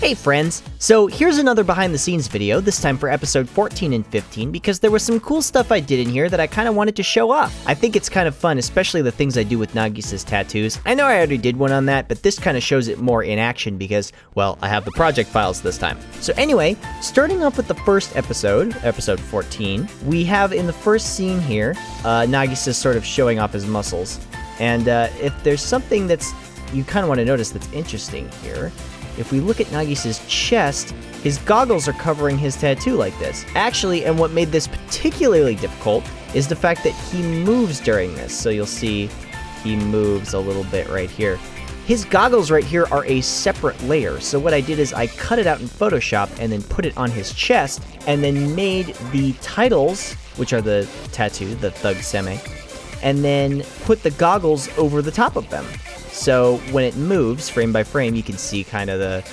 Hey friends! So here's another behind the scenes video, this time for episode 14 and 15, because there was some cool stuff I did in here that I kind of wanted to show off. I think it's kind of fun, especially the things I do with Nagisa's tattoos. I know I already did one on that, but this kind of shows it more in action because, well, I have the project files this time. So anyway, starting off with the first episode, episode 14, we have in the first scene here, Nagisa sort of showing off his muscles. And if there's something that's you kind of want to notice that's interesting here, if we look at Nagisa's chest, his goggles are covering his tattoo like this. Actually, and what made this particularly difficult is the fact that he moves during this. So you'll see he moves a little bit right here. His goggles right here are a separate layer. So what I did is I cut it out in Photoshop and then put it on his chest and then made the titles, which are the tattoo, the Thug Seme, and then put the goggles over the top of them. So when it moves frame by frame, you can see kind of the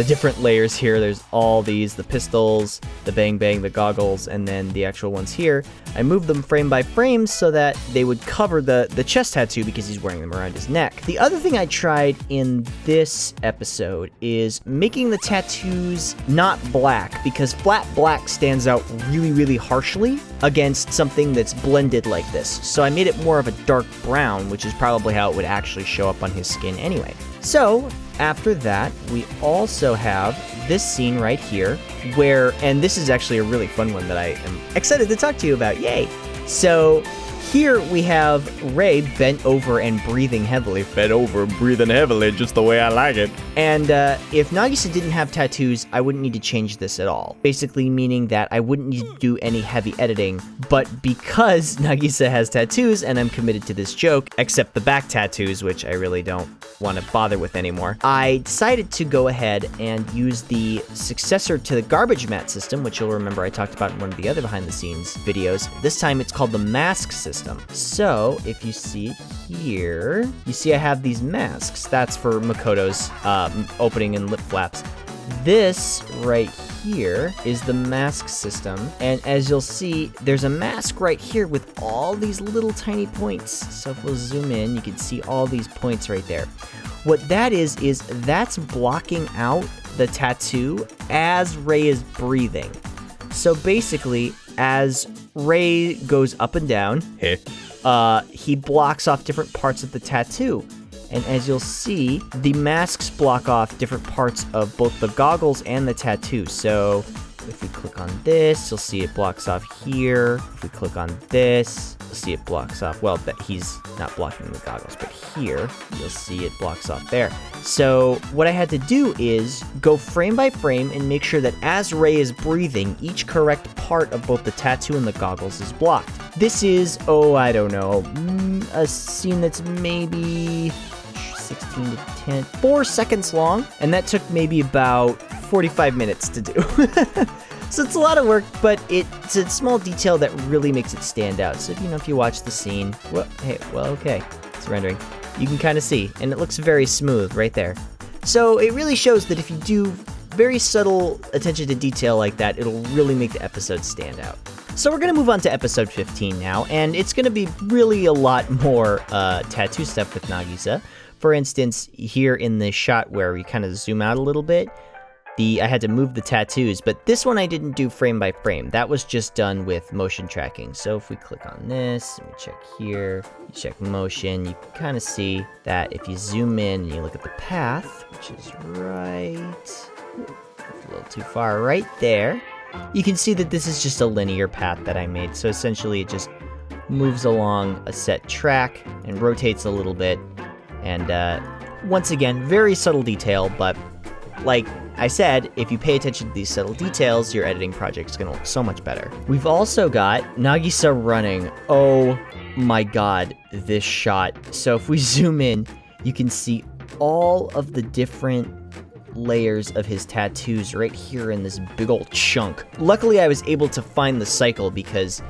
different layers here. There's all these, the pistols, the bang bang, the goggles, and then the actual ones here. I moved them frame by frame so that they would cover the chest tattoo because he's wearing them around his neck. The other thing I tried in this episode is making the tattoos not black, because flat black stands out really, really harshly against something that's blended like this. So I made it more of a dark brown, which is probably how it would actually show up on his skin anyway. So after that, we also have this scene right here where, and this is actually a really fun one that I am excited to talk to you about, yay! So here we have Ray bent over and breathing heavily. Bent over and breathing heavily, just the way I like it. And if Nagisa didn't have tattoos, I wouldn't need to change this at all. Basically meaning that I wouldn't need to do any heavy editing, but because Nagisa has tattoos and I'm committed to this joke, except the back tattoos, which I really don't want to bother with anymore, I decided to go ahead and use the successor to the garbage mat system, which you'll remember I talked about in one of the other behind the scenes videos. This time it's called the mask system. So if you see here, you see I have these masks. That's for Makoto's opening and lip flaps. This right here is the mask system, and as you'll see, there's a mask right here with all these little tiny points. So if we'll zoom in, you can see all these points right there. What that is that's blocking out the tattoo as Ray is breathing. So basically, as Ray goes up and down, he blocks off different parts of the tattoo. And as you'll see, the masks block off different parts of both the goggles and the tattoo. So if we click on this, you'll see it blocks off here. If we click on this, you'll see it blocks off, well, that he's not blocking the goggles, but here, you'll see it blocks off there. So what I had to do is go frame by frame and make sure that as Ray is breathing, each correct part of both the tattoo and the goggles is blocked. This is, I don't know, a scene that's maybe 16 to 10, 4 seconds long, and that took maybe about 45 minutes to do. So it's a lot of work, but it's a small detail that really makes it stand out. So if you watch the scene, okay, it's rendering. You can kind of see, and it looks very smooth right there. So it really shows that if you do very subtle attention to detail like that, it'll really make the episode stand out. So we're going to move on to episode 15 now, and it's going to be really a lot more tattoo stuff with Nagisa. For instance, here in the shot where we kind of zoom out a little bit, I had to move the tattoos, but this one I didn't do frame by frame. That was just done with motion tracking. So if we click on this, and we check here, you check motion, you can kind of see that if you zoom in and you look at the path, which is right, a little too far, right there, you can see that this is just a linear path that I made. So essentially it just moves along a set track and rotates a little bit. And once again, very subtle detail, but like I said, if you pay attention to these subtle details, your editing project is going to look so much better. We've also got Nagisa running. Oh my god, this shot. So if we zoom in, you can see all of the different layers of his tattoos right here in this big old chunk. Luckily, I was able to find the cycle because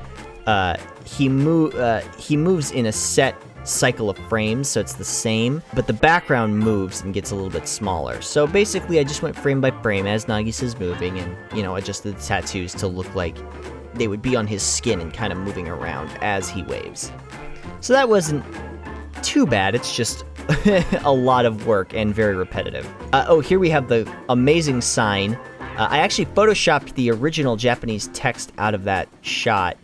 he moves in a set cycle of frames, so it's the same, but the background moves and gets a little bit smaller. So basically, I just went frame by frame as Nagisa's moving and, adjusted the tattoos to look like they would be on his skin and kind of moving around as he waves. So that wasn't too bad. It's just a lot of work and very repetitive. Oh, here we have the amazing sign. I actually photoshopped the original Japanese text out of that shot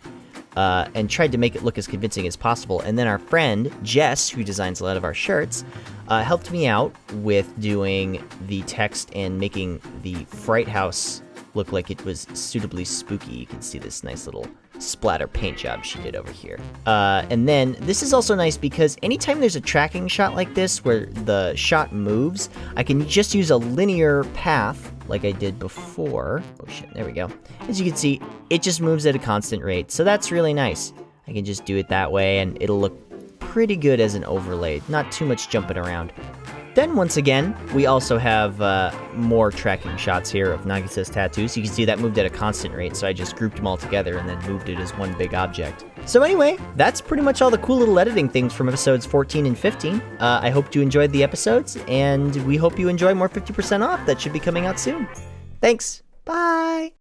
and tried to make it look as convincing as possible. And then our friend, Jess, who designs a lot of our shirts, helped me out with doing the text and making the Fright House look like it was suitably spooky. You can see this nice little splatter paint job she did over here. And then this is also nice because anytime there's a tracking shot like this where the shot moves, I can just use a linear path like I did before. Oh shit, there we go. As you can see, it just moves at a constant rate, so that's really nice. I can just do it that way and it'll look pretty good as an overlay, not too much jumping around. Then once again, we also have more tracking shots here of Nagisa's tattoos. You can see that moved at a constant rate, so I just grouped them all together and then moved it as one big object. So anyway, that's pretty much all the cool little editing things from episodes 14 and 15. I hope you enjoyed the episodes, and we hope you enjoy more 50% off that should be coming out soon. Thanks. Bye.